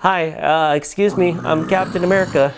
Hi, excuse me, I'm Captain America.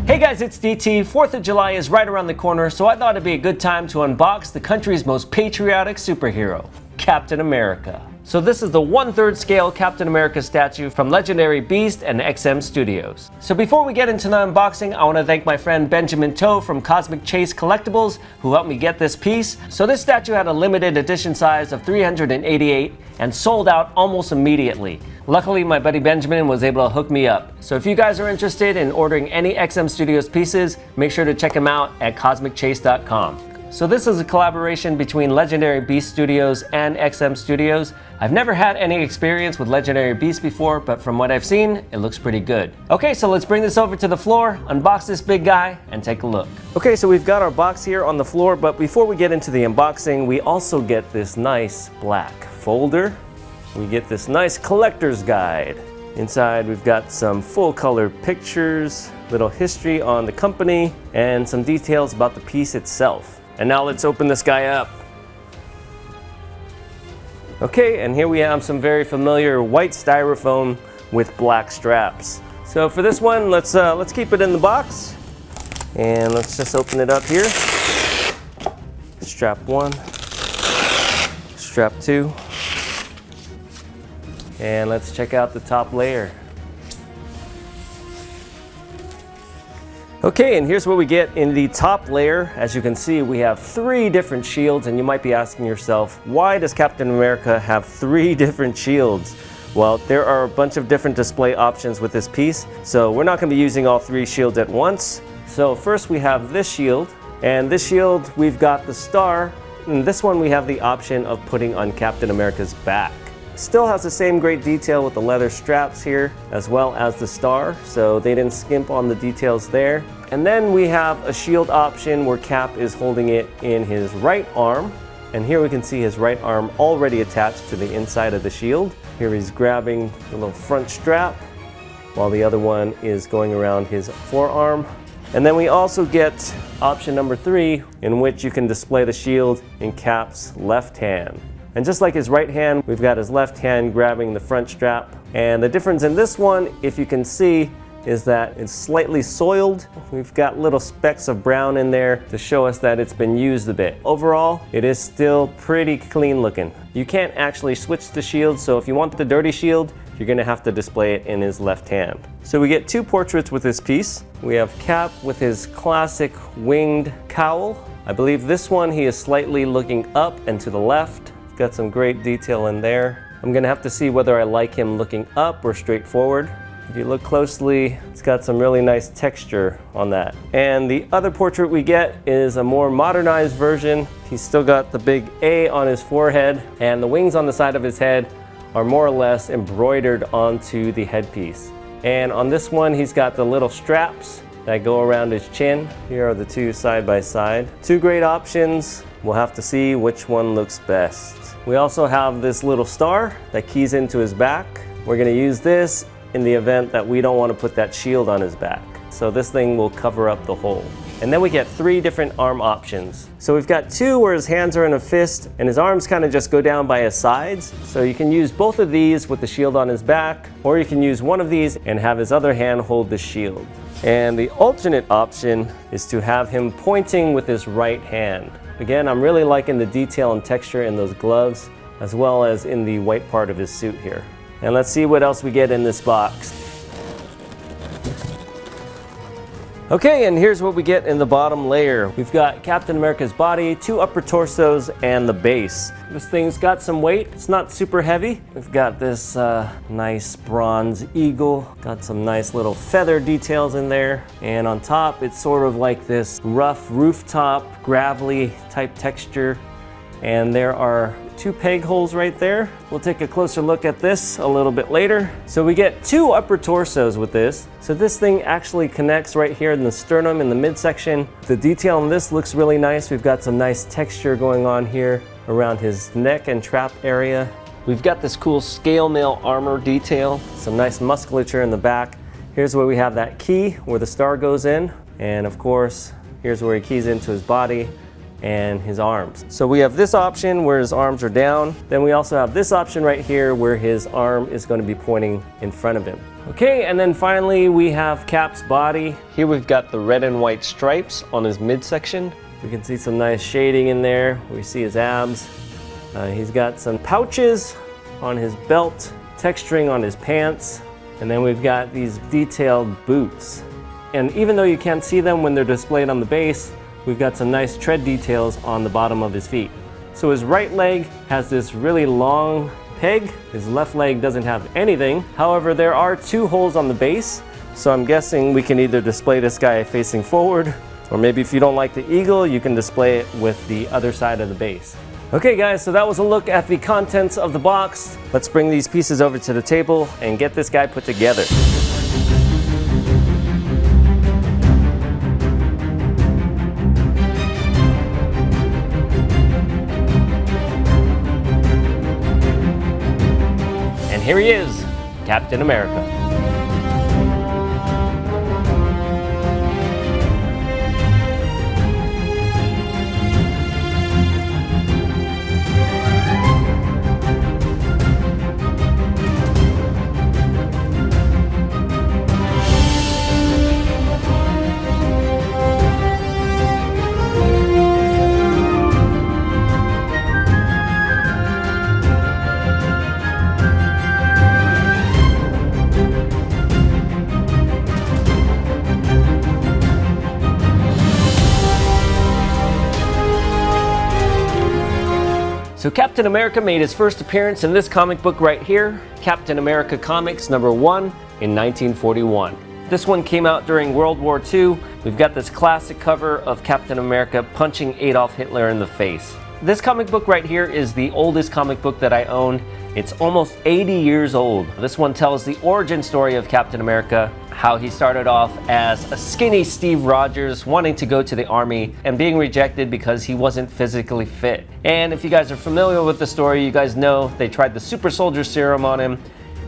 Hey guys, it's DT. 4th of July is right around the corner, so I thought it'd be a good time to unbox the country's most patriotic superhero, Captain America. So this is the 1/3 scale Captain America statue from Legendary Beast and XM Studios. So before we get into the unboxing, I want to thank my friend Benjamin Toe from Cosmic Chase Collectibles who helped me get this piece. So this statue had a limited edition size of 388 and sold out almost immediately. Luckily, my buddy Benjamin was able to hook me up. So if you guys are interested in ordering any XM Studios pieces, make sure to check them out at cosmicchase.com. So this is a collaboration between Legendary Beast Studios and XM Studios. I've never had any experience with Legendary Beast before, but from what I've seen, it looks pretty good. Okay, so let's bring this over to the floor, unbox this big guy, and take a look. Okay, so we've got our box here on the floor, but before we get into the unboxing, we also get this nice black folder. We get this nice collector's guide. Inside, we've got some full color pictures, little history on the company, and some details about the piece itself. And now let's open this guy up. Okay, and here we have some very familiar white styrofoam with black straps. So for this one, let's keep it in the box. And let's just open it up here. Strap 1, strap 2. And let's check out the top layer. Okay, and here's what we get in the top layer. As you can see, we have 3 different shields, and you might be asking yourself, why does Captain America have 3 different shields? Well, there are a bunch of different display options with this piece, so we're not going to be using all 3 shields at once. So first we have this shield, and this shield we've got the star, and this one we have the option of putting on Captain America's back. Still has the same great detail with the leather straps here, as well as the star, so they didn't skimp on the details there. And then we have a shield option where Cap is holding it in his right arm, and here we can see his right arm already attached to the inside of the shield. Here he's grabbing the little front strap, while the other one is going around his forearm. And then we also get option number 3, in which you can display the shield in Cap's left hand. And just like his right hand, we've got his left hand grabbing the front strap. And the difference in this one, if you can see, is that it's slightly soiled. We've got little specks of brown in there to show us that it's been used a bit. Overall, it is still pretty clean looking. You can't actually switch the shield, so if you want the dirty shield, you're gonna have to display it in his left hand. So we get 2 portraits with this piece. We have Cap with his classic winged cowl. I believe this one, he is slightly looking up and to the left. Got some great detail in there. I'm gonna have to see whether I like him looking up or straight forward. If you look closely, it's got some really nice texture on that. And the other portrait we get is a more modernized version. He's still got the big A on his forehead, and the wings on the side of his head are more or less embroidered onto the headpiece. And on this one, he's got the little straps that go around his chin. Here are the 2 side by side. 2 great options. We'll have to see which one looks best. We also have this little star that keys into his back. We're gonna use this in the event that we don't want to put that shield on his back. So this thing will cover up the hole. And then we get 3 different arm options. So we've got 2 where his hands are in a fist and his arms kind of just go down by his sides. So you can use both of these with the shield on his back, or you can use one of these and have his other hand hold the shield. And the alternate option is to have him pointing with his right hand. Again, I'm really liking the detail and texture in those gloves, as well as in the white part of his suit here. And let's see what else we get in this box. Okay, and here's what we get in the bottom layer. We've got Captain America's body, 2 upper torsos, and the base. This thing's got some weight. It's not super heavy. We've got this nice bronze eagle. Got some nice little feather details in there. And on top, it's sort of like this rough rooftop, gravelly type texture. And there are 2 peg holes right there. We'll take a closer look at this a little bit later. So we get 2 upper torsos with this. So this thing actually connects right here in the sternum in the midsection. The detail on this looks really nice. We've got some nice texture going on here around his neck and trap area. We've got this cool scale mail armor detail, some nice musculature in the back. Here's where we have that key where the star goes in. And of course, here's where he keys into his body. and his arms. So we have this option where his arms are down. Then we also have this option right here where his arm is going to be pointing in front of him. Okay, and then finally we have Cap's body. Here we've got the red and white stripes on his midsection. We can see some nice shading in there. We see his abs. He's got some pouches on his belt, texturing on his pants, and then we've got these detailed boots. And even though you can't see them when they're displayed on the base, we've got some nice tread details on the bottom of his feet. So his right leg has this really long peg. His left leg doesn't have anything. However, there are 2 holes on the base, so I'm guessing we can either display this guy facing forward, or maybe if you don't like the eagle, you can display it with the other side of the base. Okay guys, so that was a look at the contents of the box. Let's bring these pieces over to the table and get this guy put together. And here he is, Captain America. So Captain America made his first appearance in this comic book right here, Captain America Comics #1 in 1941. This one came out during World War II. We've got this classic cover of Captain America punching Adolf Hitler in the face. This comic book right here is the oldest comic book that I own. It's almost 80 years old. This one tells the origin story of Captain America, how he started off as a skinny Steve Rogers wanting to go to the army and being rejected because he wasn't physically fit. And if you guys are familiar with the story, you guys know they tried the super soldier serum on him.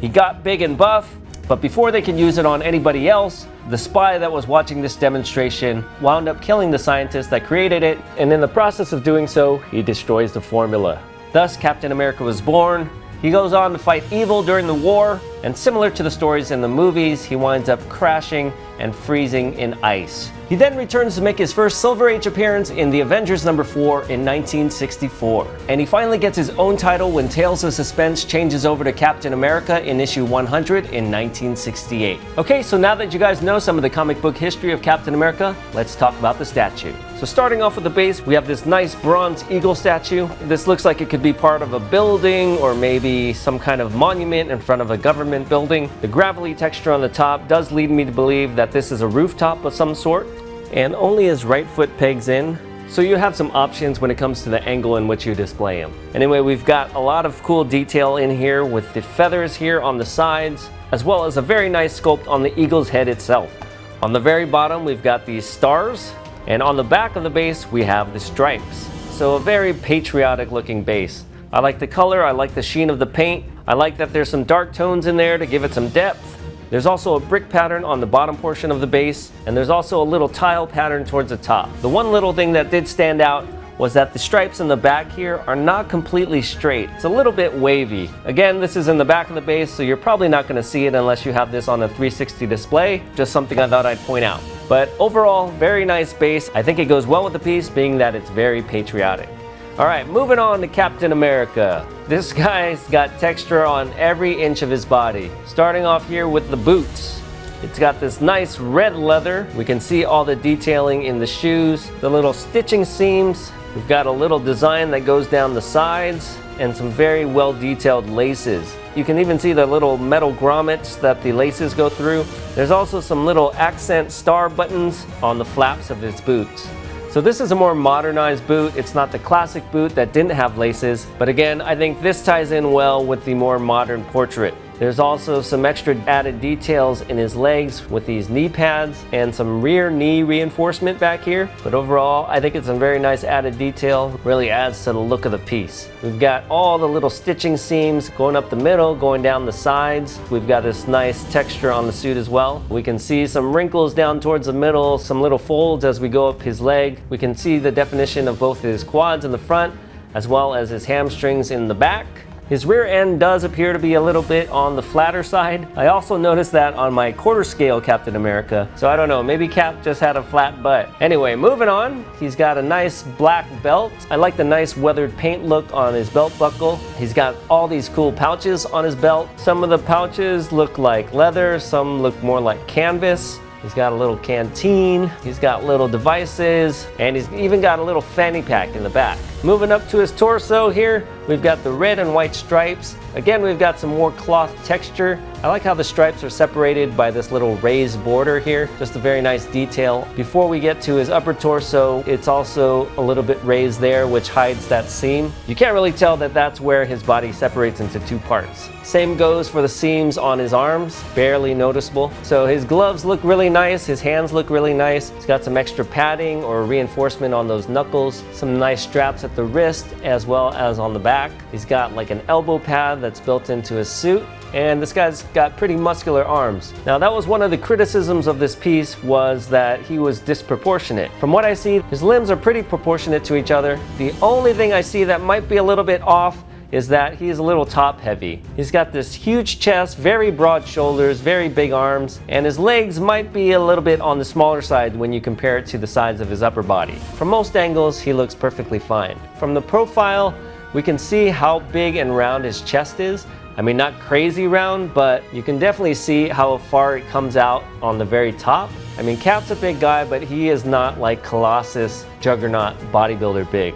He got big and buff, but before they could use it on anybody else, the spy that was watching this demonstration wound up killing the scientist that created it, and in the process of doing so, he destroys the formula. Thus, Captain America was born. He goes on to fight evil during the war, and similar to the stories in the movies, he winds up crashing and freezing in ice. He then returns to make his first Silver Age appearance in the Avengers #4 in 1964. And he finally gets his own title when Tales of Suspense changes over to Captain America in issue 100 in 1968. Okay, so now that you guys know some of the comic book history of Captain America, let's talk about the statue. So starting off with the base, we have this nice bronze eagle statue. This looks like it could be part of a building or maybe some kind of monument in front of a government building. The gravelly texture on the top does lead me to believe that this is a rooftop of some sort, and only his right foot pegs in, so you have some options when it comes to the angle in which you display him. Anyway, we've got a lot of cool detail in here with the feathers here on the sides, as well as a very nice sculpt on the eagle's head itself. On the very bottom, we've got these stars, and on the back of the base, we have the stripes. So a very patriotic looking base. I like the color, I like the sheen of the paint, I like that there's some dark tones in there to give it some depth. There's also a brick pattern on the bottom portion of the base, and there's also a little tile pattern towards the top. The one little thing that did stand out was that the stripes in the back here are not completely straight. It's a little bit wavy. Again, this is in the back of the base, so you're probably not going to see it unless you have this on a 360 display. Just something I thought I'd point out. But overall, very nice base. I think it goes well with the piece, being that it's very patriotic. Alright, moving on to Captain America. This guy's got texture on every inch of his body. Starting off here with the boots. It's got this nice red leather. We can see all the detailing in the shoes, the little stitching seams. We've got a little design that goes down the sides and some very well detailed laces. You can even see the little metal grommets that the laces go through. There's also some little accent star buttons on the flaps of his boots. So this is a more modernized boot. It's not the classic boot that didn't have laces, but again, I think this ties in well with the more modern portrait. There's also some extra added details in his legs with these knee pads and some rear knee reinforcement back here. But overall, I think it's a very nice added detail. Really adds to the look of the piece. We've got all the little stitching seams going up the middle, going down the sides. We've got this nice texture on the suit as well. We can see some wrinkles down towards the middle, some little folds as we go up his leg. We can see the definition of both his quads in the front as well as his hamstrings in the back. His rear end does appear to be a little bit on the flatter side. I also noticed that on my quarter scale Captain America. So I don't know, maybe Cap just had a flat butt. Anyway, moving on. He's got a nice black belt. I like the nice weathered paint look on his belt buckle. He's got all these cool pouches on his belt. Some of the pouches look like leather, some look more like canvas. He's got a little canteen, he's got little devices, and he's even got a little fanny pack in the back. Moving up to his torso here, we've got the red and white stripes. Again, we've got some more cloth texture. I like how the stripes are separated by this little raised border here. Just a very nice detail. Before we get to his upper torso, it's also a little bit raised there, which hides that seam. You can't really tell that that's where his body separates into two parts. Same goes for the seams on his arms, barely noticeable. So his gloves look really nice, his hands look really nice. He's got some extra padding or reinforcement on those knuckles, some nice straps at the wrist as well as on the back. He's got like an elbow pad that's built into his suit. And this guy's got pretty muscular arms. Now that was one of the criticisms of this piece, was that he was disproportionate. From what I see, his limbs are pretty proportionate to each other. The only thing I see that might be a little bit off is that he's a little top heavy. He's got this huge chest, very broad shoulders, very big arms, and his legs might be a little bit on the smaller side when you compare it to the size of his upper body. From most angles, he looks perfectly fine. From the profile, we can see how big and round his chest is. I mean, not crazy round, but you can definitely see how far it comes out on the very top. I mean, Cap's a big guy, but he is not like Colossus, Juggernaut, bodybuilder big.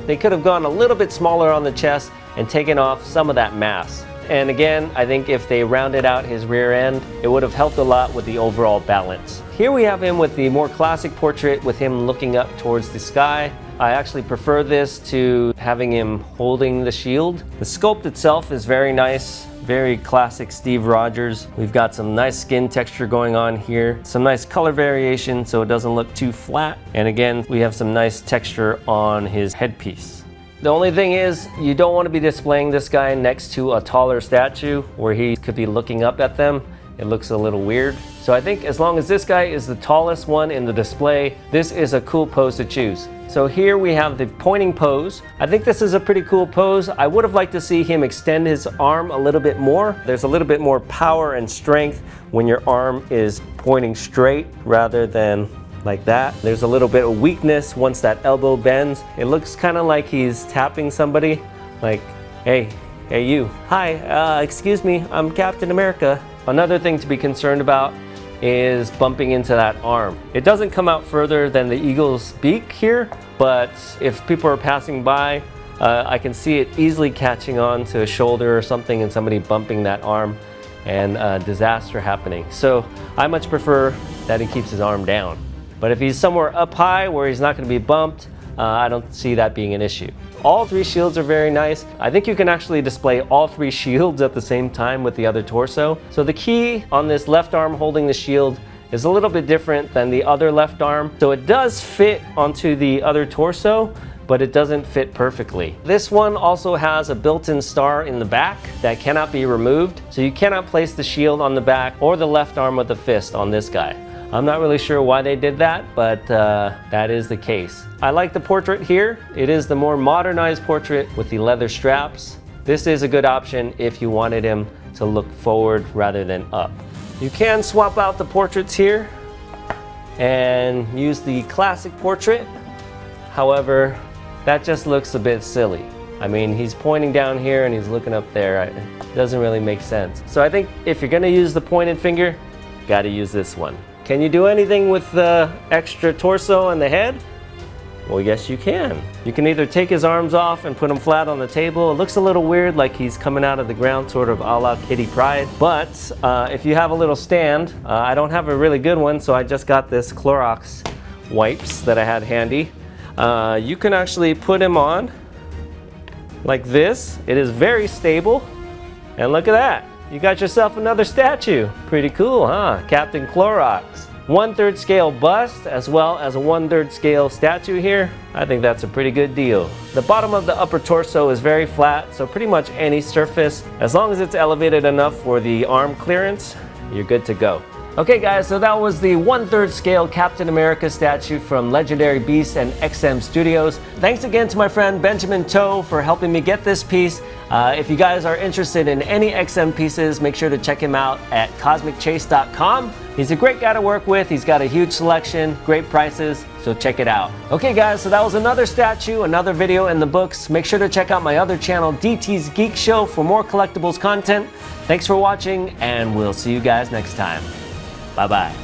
They could have gone a little bit smaller on the chest and taken off some of that mass. And again, I think if they rounded out his rear end, it would have helped a lot with the overall balance. Here we have him with the more classic portrait with him looking up towards the sky. I actually prefer this to having him holding the shield. The sculpt itself is very nice, very classic Steve Rogers. We've got some nice skin texture going on here, some nice color variation so it doesn't look too flat. And again, we have some nice texture on his headpiece. The only thing is, you don't want to be displaying this guy next to a taller statue where he could be looking up at them. It looks a little weird. So I think as long as this guy is the tallest one in the display, this is a cool pose to choose. So here we have the pointing pose. I think this is a pretty cool pose. I would have liked to see him extend his arm a little bit more. There's a little bit more power and strength when your arm is pointing straight rather than like that. There's a little bit of weakness once that elbow bends. It looks kind of like he's tapping somebody, like, hey you. Hi, excuse me, I'm Captain America. Another thing to be concerned about is bumping into that arm. It doesn't come out further than the eagle's beak here, but if people are passing by, I can see it easily catching on to a shoulder or something and somebody bumping that arm and disaster happening. So I much prefer that he keeps his arm down. But if he's somewhere up high where he's not going to be bumped, I don't see that being an issue. All three shields are very nice. I think you can actually display all three shields at the same time with the other torso. So the key on this left arm holding the shield is a little bit different than the other left arm. So it does fit onto the other torso, but it doesn't fit perfectly. This one also has a built-in star in the back that cannot be removed. So you cannot place the shield on the back or the left arm with the fist on this guy. I'm not really sure why they did that, but that is the case. I like the portrait here. It is the more modernized portrait with the leather straps. This is a good option if you wanted him to look forward rather than up. You can swap out the portraits here and use the classic portrait. However, that just looks a bit silly. I mean, he's pointing down here and he's looking up there. It doesn't really make sense. So I think if you're gonna use the pointed finger, gotta use this one. Can you do anything with the extra torso and the head? Well, yes, you can. You can either take his arms off and put them flat on the table. It looks a little weird, like he's coming out of the ground, sort of a la Kitty Pryde. But if you have a little stand, I don't have a really good one, so I just got this Clorox wipes that I had handy. You can actually put him on like this. It is very stable. And look at that. you got yourself another statue. Pretty cool, huh? Captain Clorox. 1/3 scale bust as well as a 1/3 scale statue here. I think that's a pretty good deal. The bottom of the upper torso is very flat, so pretty much any surface, as long as it's elevated enough for the arm clearance, you're good to go. Okay guys, so that was the 1/3 scale Captain America statue from Legendary Beasts and XM Studios. Thanks again to my friend Benjamin Toe for helping me get this piece. If you guys are interested in any XM pieces, make sure to check him out at cosmicchase.com. He's a great guy to work with. He's got a huge selection, great prices, so check it out. Okay guys, so that was another statue, another video in the books. Make sure to check out my other channel, DT's Geek Show, for more collectibles content. Thanks for watching, and we'll see you guys next time. Bye-bye.